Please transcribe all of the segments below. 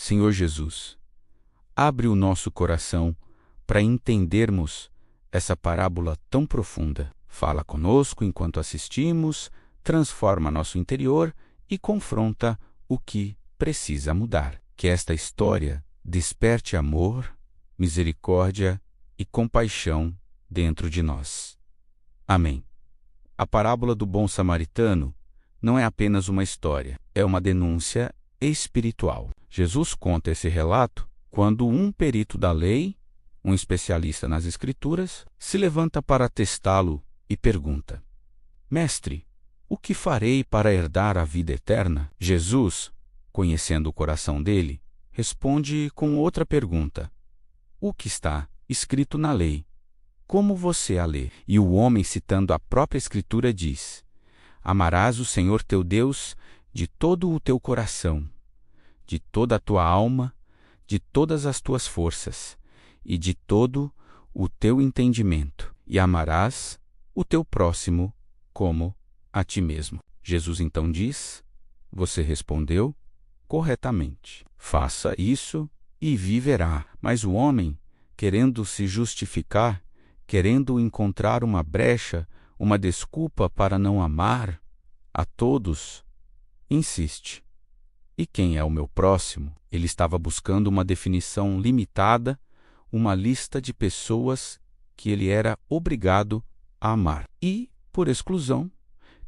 Senhor Jesus, abre o nosso coração para entendermos essa parábola tão profunda. Fala conosco enquanto assistimos, transforma nosso interior e confronta o que precisa mudar. Que esta história desperte amor, misericórdia e compaixão dentro de nós. Amém. A parábola do bom samaritano não é apenas uma história, é uma denúncia espiritual. Jesus conta esse relato quando um perito da lei, um especialista nas Escrituras, se levanta para testá-lo e pergunta: Mestre, o que farei para herdar a vida eterna? Jesus, conhecendo o coração dele, responde com outra pergunta: O que está escrito na lei? Como você a lê? E o homem, citando a própria Escritura, diz: Amarás o Senhor teu Deus de todo o teu coração, de toda a tua alma, de todas as tuas forças e de todo o teu entendimento, e amarás o teu próximo como a ti mesmo. Jesus então diz: Você respondeu corretamente. Faça isso e viverá. Mas o homem, querendo se justificar, querendo encontrar uma brecha, uma desculpa para não amar a todos, insiste. E quem é o meu próximo? Ele estava buscando uma definição limitada, uma lista de pessoas que ele era obrigado a amar. E, por exclusão,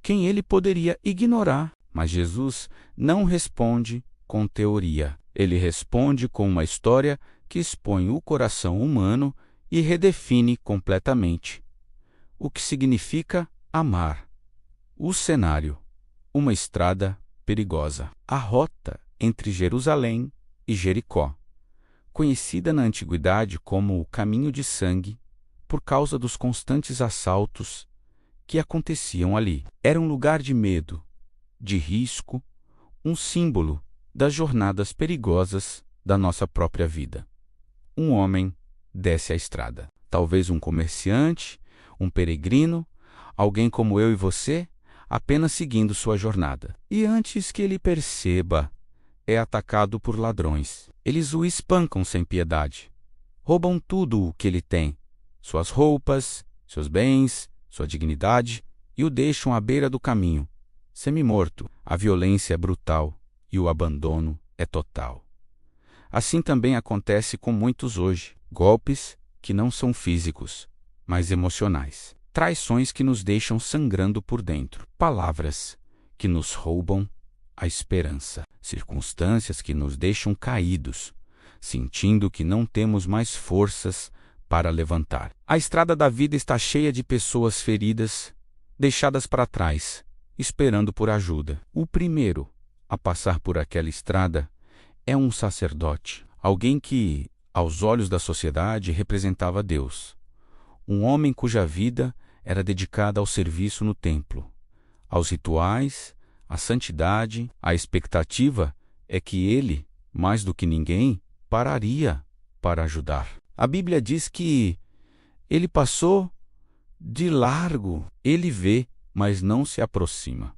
quem ele poderia ignorar. Mas Jesus não responde com teoria. Ele responde com uma história que expõe o coração humano e redefine completamente o que significa amar. O cenário: uma estrada perigosa. A rota entre Jerusalém e Jericó, conhecida na antiguidade como o caminho de sangue, por causa dos constantes assaltos que aconteciam ali. Era um lugar de medo, de risco, um símbolo das jornadas perigosas da nossa própria vida. Um homem desce a estrada. Talvez um comerciante, um peregrino, alguém como eu e você, apenas seguindo sua jornada. E antes que ele perceba, é atacado por ladrões. Eles o espancam sem piedade. Roubam tudo o que ele tem, suas roupas, seus bens, sua dignidade, e o deixam à beira do caminho, semi-morto. A violência é brutal e o abandono é total. Assim também acontece com muitos hoje. Golpes que não são físicos, mas emocionais. Traições que nos deixam sangrando por dentro. Palavras que nos roubam a esperança. Circunstâncias que nos deixam caídos, sentindo que não temos mais forças para levantar. A estrada da vida está cheia de pessoas feridas, deixadas para trás, esperando por ajuda. O primeiro a passar por aquela estrada é um sacerdote, alguém que, aos olhos da sociedade, representava Deus. Um homem cuja vida era dedicada ao serviço no templo, aos rituais, à santidade. A expectativa é que ele, mais do que ninguém, pararia para ajudar. A Bíblia diz que ele passou de largo. Ele vê, mas não se aproxima.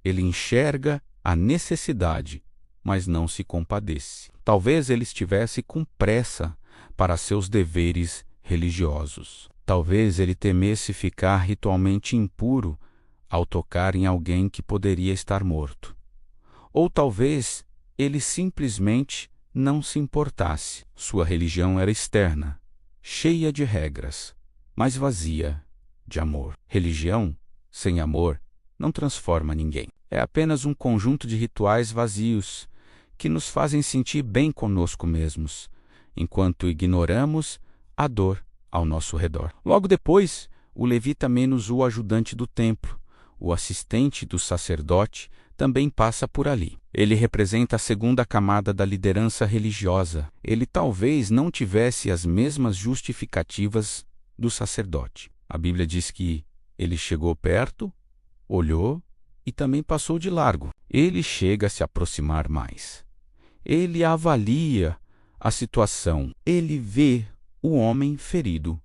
Ele enxerga a necessidade, mas não se compadece. Talvez ele estivesse com pressa para seus deveres religiosos. Talvez ele temesse ficar ritualmente impuro ao tocar em alguém que poderia estar morto. Ou talvez ele simplesmente não se importasse. Sua religião era externa, cheia de regras, mas vazia de amor. Religião sem amor não transforma ninguém. É apenas um conjunto de rituais vazios que nos fazem sentir bem conosco mesmos, enquanto ignoramos a dor ao nosso redor. Logo depois, o levita menos o ajudante do templo, o assistente do sacerdote, também passa por ali. Ele representa a segunda camada da liderança religiosa. Ele talvez não tivesse as mesmas justificativas do sacerdote. A Bíblia diz que ele chegou perto, olhou e também passou de largo. Ele chega a se aproximar mais. Ele avalia a situação. Ele vê o homem ferido.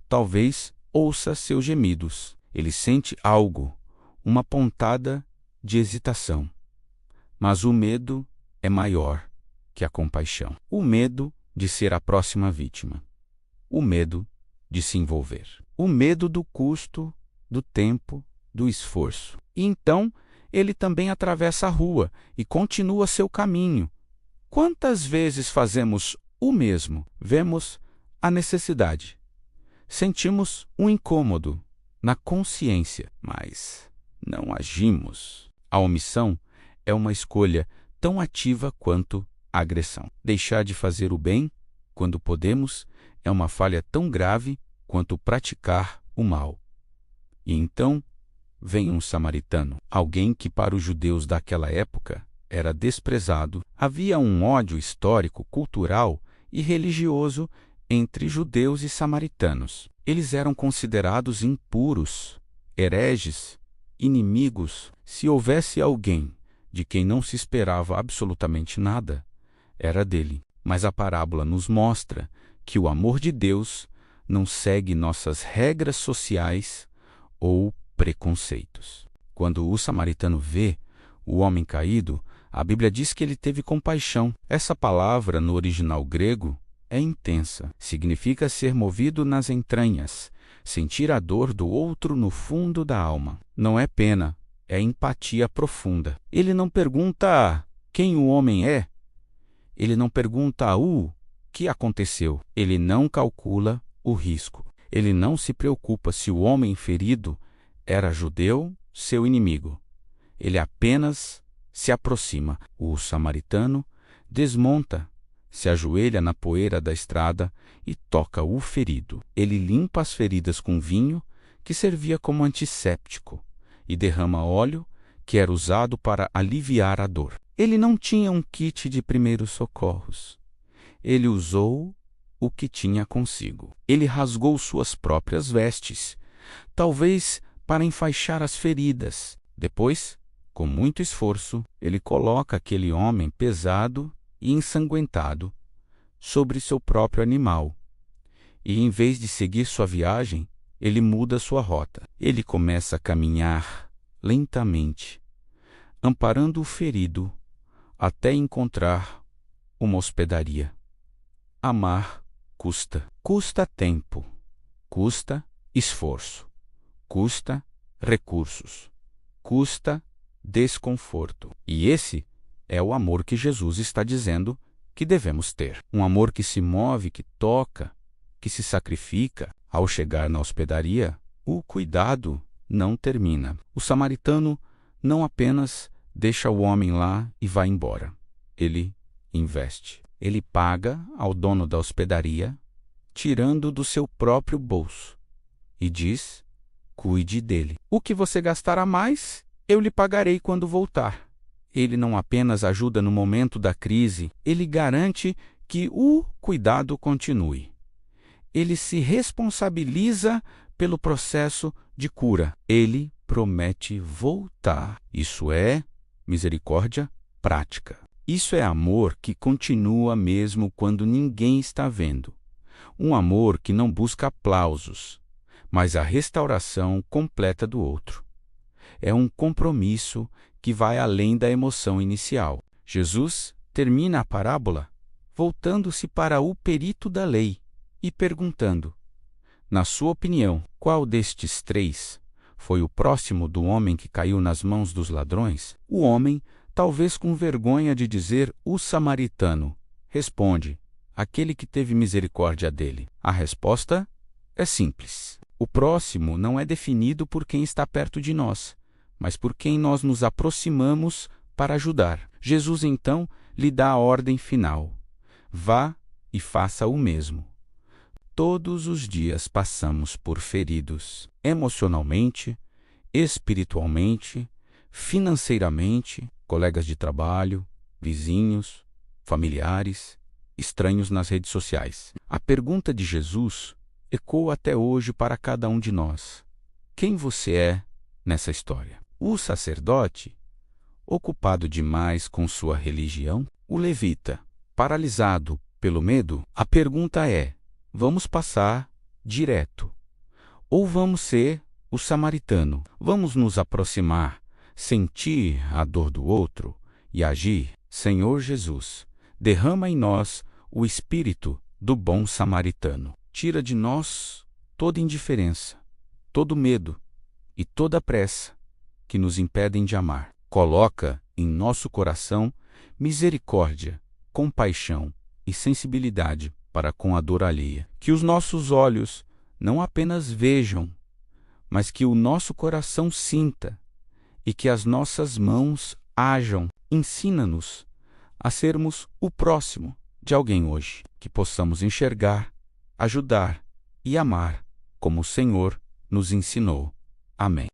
Talvez ouça seus gemidos. Ele sente algo, uma pontada de hesitação. Mas o medo é maior que a compaixão. O medo de ser a próxima vítima. O medo de se envolver. O medo do custo, do tempo, do esforço. E então, ele também atravessa a rua e continua seu caminho. Quantas vezes fazemos o mesmo? Vemos a necessidade. Sentimos um incômodo na consciência, mas não agimos. A omissão é uma escolha tão ativa quanto a agressão. Deixar de fazer o bem, quando podemos, é uma falha tão grave quanto praticar o mal. E então vem um samaritano, alguém que para os judeus daquela época era desprezado. Havia um ódio histórico, cultural e religioso entre judeus e samaritanos. Eles eram considerados impuros, hereges, inimigos. Se houvesse alguém de quem não se esperava absolutamente nada, era dele. Mas a parábola nos mostra que o amor de Deus não segue nossas regras sociais ou preconceitos. Quando o samaritano vê o homem caído, a Bíblia diz que ele teve compaixão. Essa palavra, no original grego, é intensa. Significa ser movido nas entranhas, sentir a dor do outro no fundo da alma. Não é pena, é empatia profunda. Ele não pergunta quem o homem é. Ele não pergunta o que aconteceu. Ele não calcula o risco. Ele não se preocupa se o homem ferido era judeu, seu inimigo. Ele apenas se aproxima. O samaritano desmonta, se ajoelha na poeira da estrada e toca o ferido. Ele limpa as feridas com vinho, que servia como antisséptico, e derrama óleo, que era usado para aliviar a dor. Ele não tinha um kit de primeiros socorros. Ele usou o que tinha consigo. Ele rasgou suas próprias vestes, talvez para enfaixar as feridas. Depois, com muito esforço, ele coloca aquele homem pesado e ensanguentado sobre seu próprio animal. E em vez de seguir sua viagem, ele muda sua rota. Ele começa a caminhar lentamente, amparando o ferido até encontrar uma hospedaria. Amar custa. Custa tempo, custa esforço, custa recursos, custa desconforto. E esse é o amor que Jesus está dizendo que devemos ter. Um amor que se move, que toca, que se sacrifica. Ao chegar na hospedaria, o cuidado não termina. O samaritano não apenas deixa o homem lá e vai embora. Ele investe. Ele paga ao dono da hospedaria, tirando do seu próprio bolso, e diz: cuide dele. O que você gastar a mais, eu lhe pagarei quando voltar. Ele não apenas ajuda no momento da crise, ele garante que o cuidado continue. Ele se responsabiliza pelo processo de cura. Ele promete voltar. Isso é misericórdia prática. Isso é amor que continua mesmo quando ninguém está vendo. Um amor que não busca aplausos, mas a restauração completa do outro. É um compromisso que vai além da emoção inicial. Jesus termina a parábola voltando-se para o perito da lei e perguntando: na sua opinião, qual destes três foi o próximo do homem que caiu nas mãos dos ladrões? O homem, talvez com vergonha de dizer o samaritano, responde: aquele que teve misericórdia dele. A resposta é simples. O próximo não é definido por quem está perto de nós, mas por quem nós nos aproximamos para ajudar. Jesus, então, lhe dá a ordem final: vá e faça o mesmo. Todos os dias passamos por feridos, emocionalmente, espiritualmente, financeiramente, colegas de trabalho, vizinhos, familiares, estranhos nas redes sociais. A pergunta de Jesus ecoa até hoje para cada um de nós: quem você é nessa história? O sacerdote, ocupado demais com sua religião? O levita, paralisado pelo medo? A pergunta é: vamos passar direto? Ou vamos ser o samaritano? Vamos nos aproximar, sentir a dor do outro e agir? Senhor Jesus, derrama em nós o espírito do bom samaritano. Tira de nós toda indiferença, todo medo e toda pressa que nos impedem de amar. Coloca em nosso coração misericórdia, compaixão e sensibilidade para com a dor alheia. Que os nossos olhos não apenas vejam, mas que o nosso coração sinta e que as nossas mãos ajam. Ensina-nos a sermos o próximo de alguém hoje, que possamos enxergar, ajudar e amar como o Senhor nos ensinou. Amém.